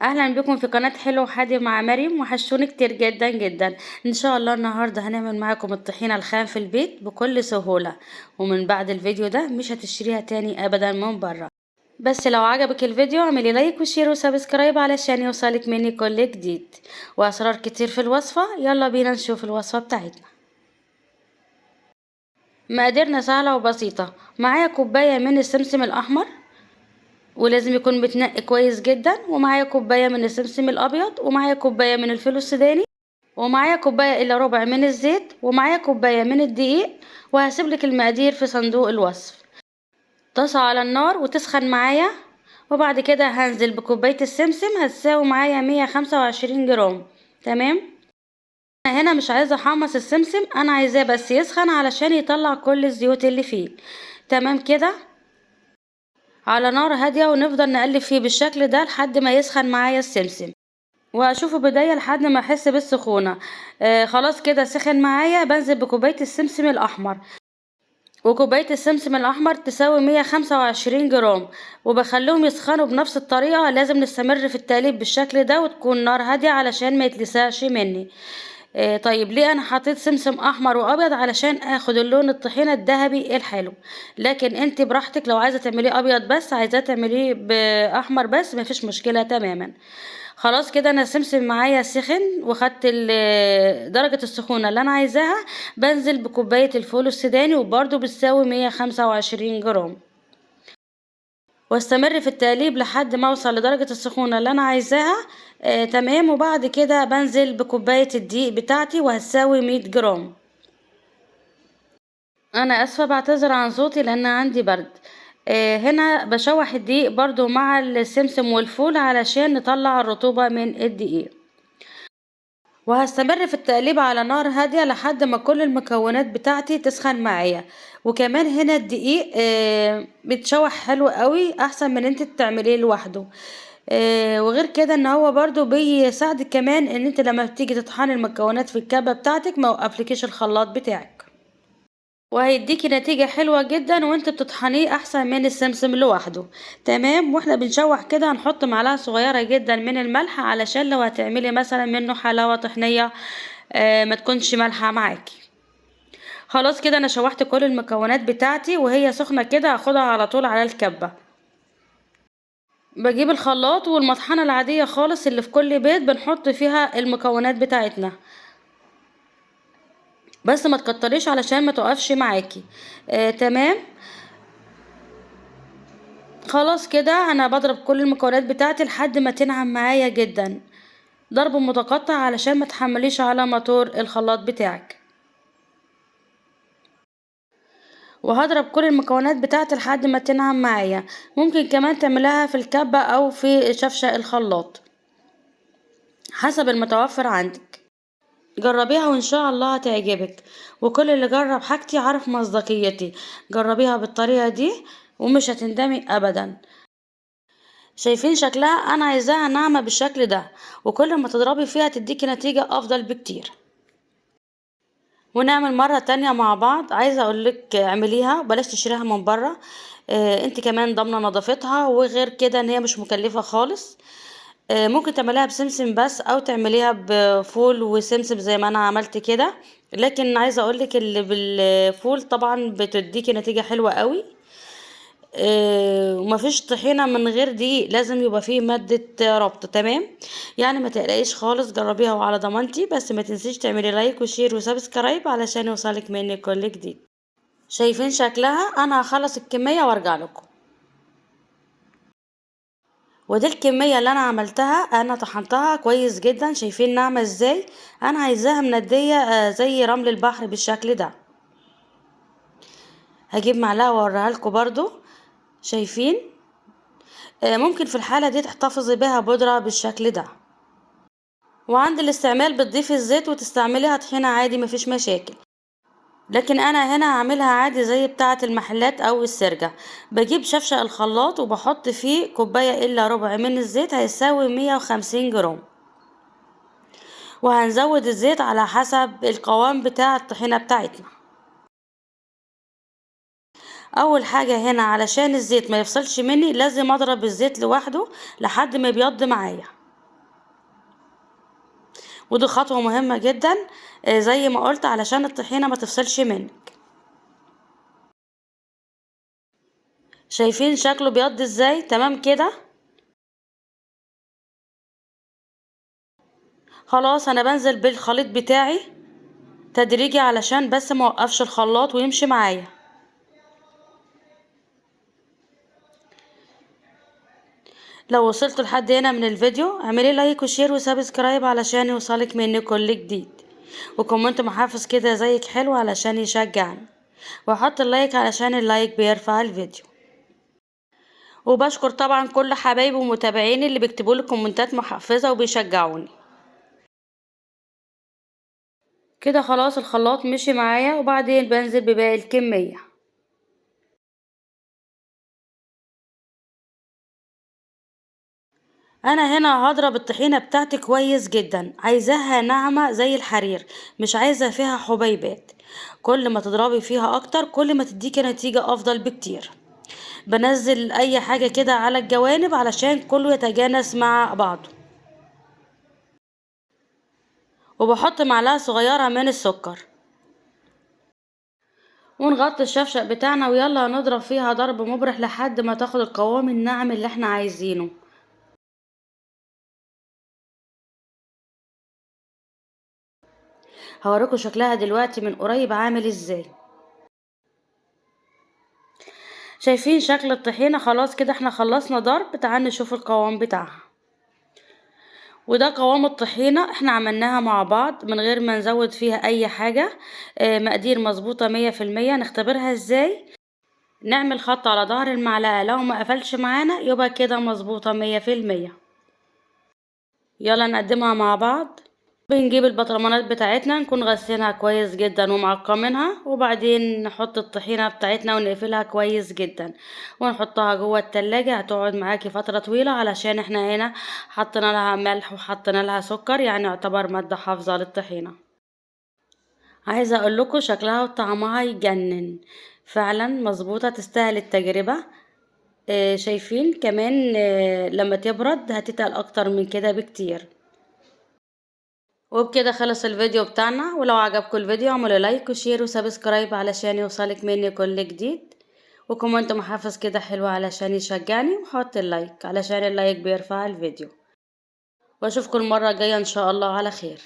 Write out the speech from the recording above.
اهلا بكم في قناة حلو وحادي مع مريم، وحشوني كتير جدا جدا. ان شاء الله النهاردة هنعمل معاكم الطحينة الخام في البيت بكل سهولة، ومن بعد الفيديو ده مش هتشتريها تاني ابدا من بره. بس لو عجبك الفيديو اعملي لايك وشير وسبسكرايب علشان يوصلك مني كل جديد، واسرار كتير في الوصفة. يلا بينا نشوف الوصفة بتاعتنا. مقاديرنا سهلة وبسيطة. معايا كوباية من السمسم الاحمر، ولازم يكون متنقي كويس جدا، ومعايا كوبايه من السمسم الابيض، ومعايا كوبايه من الفول السوداني، ومعايا كوبايه الا ربع من الزيت، ومعايا كوبايه من الدقيق. وهسيب لك المقادير في صندوق الوصف. طاسه على النار وتسخن معايا، وبعد كده هنزل بكوبايه السمسم هتساوي معايا 125 جرام. تمام. انا هنا مش عايزه احمص السمسم، انا عايزاه بس يسخن علشان يطلع كل الزيوت اللي فيه. تمام كده. على نار هادية ونفضل نقلب فيه بالشكل ده لحد ما يسخن معايا السمسم، واشوفه بداية لحد ما احس بالسخونة. خلاص كده سخن معايا. بنزل بكوباية السمسم الاحمر، وكوباية السمسم الاحمر تساوي 125 جرام، وبخليهم يسخنوا بنفس الطريقة. لازم نستمر في التقليب بالشكل ده، وتكون نار هادية علشان ما يتلسعش مني. طيب ليه انا حطيت سمسم احمر وابيض؟ علشان اخد اللون الطحينه الذهبي الحلو. لكن انت براحتك، لو عايزه تعمليه ابيض بس، عايزاه تعمليه باحمر بس، مفيش مشكله تماما. خلاص كده انا السمسم معايا سخن، وخدت درجه السخونه اللي انا عايزاها. بنزل بكوبايه الفول السوداني، وبرده بتساوي 125 جرام، واستمر في التقليب لحد ما اوصل لدرجة السخونة اللي انا عايزاها. تمام. وبعد كده بنزل بكوباية الدقيق بتاعتي وهتساوي 100 جرام. انا اسفة، بعتذر عن صوتي لان عندي برد. هنا بشوح الدقيق برضو مع السمسم والفول علشان نطلع الرطوبة من الدقيق، وهستمر في التقليب على نار هادية لحد ما كل المكونات بتاعتي تسخن معايا. وكمان هنا الدقيق بيتشوح حلو قوي، احسن من انت تعمليه لوحده. وغير كده ان هو برضو بيساعدك كمان ان انت لما بتيجي تطحني المكونات في الكبة بتاعتك ما وقفلكيش الخلاط بتاعك، وهيديكي نتيجة حلوة جدا وانت بتطحنيه احسن من السمسم لوحده. تمام. واحنا بنشوح كده هنحط معلقة صغيرة جدا من الملح، علشان لو هتعملي مثلا منه حلاوة طحنية ما تكونش مالحة معاكي. خلاص كده انا شوحت كل المكونات بتاعتي، وهي سخنة كده هاخدها على طول على الكبة. بجيب الخلاط والمطحنة العادية خالص اللي في كل بيت بنحط فيها المكونات بتاعتنا، بس ما تكتريش علشان ما توقفش معاكي. تمام. خلاص كده انا بضرب كل المكونات بتاعتي لحد ما تنعم معايا جدا، ضرب متقطع علشان ما تحمليش على موتور الخلاط بتاعك. وهضرب كل المكونات بتاعتي لحد ما تنعم معايا. ممكن كمان تعملها في الكبة او في شفشة الخلاط حسب المتوفر عندك. جربيها وان شاء الله هتعجبك، وكل اللي جرب حاجتي عارف مصداقيتي. جربيها بالطريقة دي ومش هتندمي ابدا. شايفين شكلها؟ انا عايزاها ناعمة بالشكل ده، وكل ما تضربي فيها تديكي نتيجة افضل بكتير. ونعمل مرة تانية مع بعض. عايزة اقولك اعمليها، بلاش تشتريها من بره. انت كمان ضامنة نظافتها، وغير كده ان هي مش مكلفة خالص. ممكن تعمليها بسمسم بس، او تعمليها بفول وسمسم زي ما انا عملت كده. لكن عايزه اقولك اللي بالفول طبعا بتديكي نتيجه حلوه قوي. ومفيش طحينه من غير دي، لازم يبقى فيه ماده ربط. تمام. يعني ما تقلقيش خالص، جربيها وعلى ضمانتي. بس ما تنسيش تعملي لايك وشير وسبسكرايب علشان يوصلك مني كل جديد. شايفين شكلها؟ انا هخلص الكميه وارجع لكم. ودي الكمية اللي انا عملتها. انا طحنتها كويس جدا. شايفين ناعمة ازاي؟ انا عايزاها مندية زي رمل البحر بالشكل ده. هجيب معلقة واوريها لكم برضو. شايفين؟ ممكن في الحالة دي تحتفظي بها بودرة بالشكل ده. وعند الاستعمال بتضيفي الزيت وتستعمليها طحينة عادي، مفيش مشاكل. لكن انا هنا هعملها عادي زي بتاعة المحلات او السرجة. بجيب شفشق الخلاط وبحط فيه كوباية الا ربع من الزيت، هيساوي 150 جرام. وهنزود الزيت على حسب القوام بتاع الطحينة بتاعتنا. اول حاجة هنا علشان الزيت ما يفصلش مني، لازم اضرب الزيت لوحده لحد ما يبيض معايا. ودي خطوة مهمة جدا زي ما قلت علشان الطحينة ما تفصلش منك. شايفين شكله بيض ازاي؟ تمام كده. خلاص انا بنزل بالخليط بتاعي تدريجي علشان بس ما اوقفش الخلاط ويمشي معايا. لو وصلت لحد هنا من الفيديو اعملي لايك وشير وسبسكرايب علشان يوصلك مني كل جديد، وكومنت محفز كده زيك حلو علشان يشجعني، وحط اللايك علشان اللايك بيرفع الفيديو. وبشكر طبعا كل حبايبي ومتابعيني اللي بيكتبوا لي كومنتات محفزة وبيشجعوني. كده خلاص الخلاط مشي معايا، وبعدين بنزل بباقي الكمية. انا هنا هضرب الطحينة بتاعتي كويس جدا، عايزاها ناعمة زي الحرير، مش عايزة فيها حبيبات. كل ما تضربي فيها اكتر كل ما تديكي نتيجة افضل بكتير. بنزل اي حاجة كده على الجوانب علشان كله يتجانس مع بعضه، وبحط معلقة صغيرة من السكر، ونغطي الشفشق بتاعنا ويلا نضرب فيها ضرب مبرح لحد ما تاخد القوام الناعم اللي احنا عايزينه. هوريكم شكلها دلوقتي من قريب عامل ازاي. شايفين شكل الطحينة؟ خلاص كده احنا خلصنا ضرب. تعالوا نشوف القوام بتاعها. وده قوام الطحينة، احنا عملناها مع بعض من غير ما نزود فيها اي حاجة. مقادير مظبوطة 100%. نختبرها ازاي؟ نعمل خط على ظهر المعلقة، لو ما قفلش معانا يبقى كده مظبوطة 100%. يلا نقدمها مع بعض. بنجيب البطرمانات بتاعتنا نكون غسلينها كويس جدا ومعقمينها، وبعدين نحط الطحينة بتاعتنا ونقفلها كويس جدا ونحطها جوه التلاجة. هتقعد معاكي فترة طويلة علشان احنا هنا حطينا لها ملح وحطينا لها سكر، يعني يعتبر مادة حافظة للطحينة. عايزة اقول لكم شكلها وطعمها يجنن، فعلا مظبوطة تستاهل التجربة. شايفين كمان لما تبرد هتتقل اكتر من كده بكتير. وبكده خلص الفيديو بتاعنا، ولو عجبكم الفيديو اعملوا لايك وشير وسبسكرايب علشان يوصلك مني كل جديد، وكومنت محفز كده حلو علشان يشجعني، وحط اللايك علشان اللايك بيرفع الفيديو. واشوفكم المرة الجاية ان شاء الله على خير.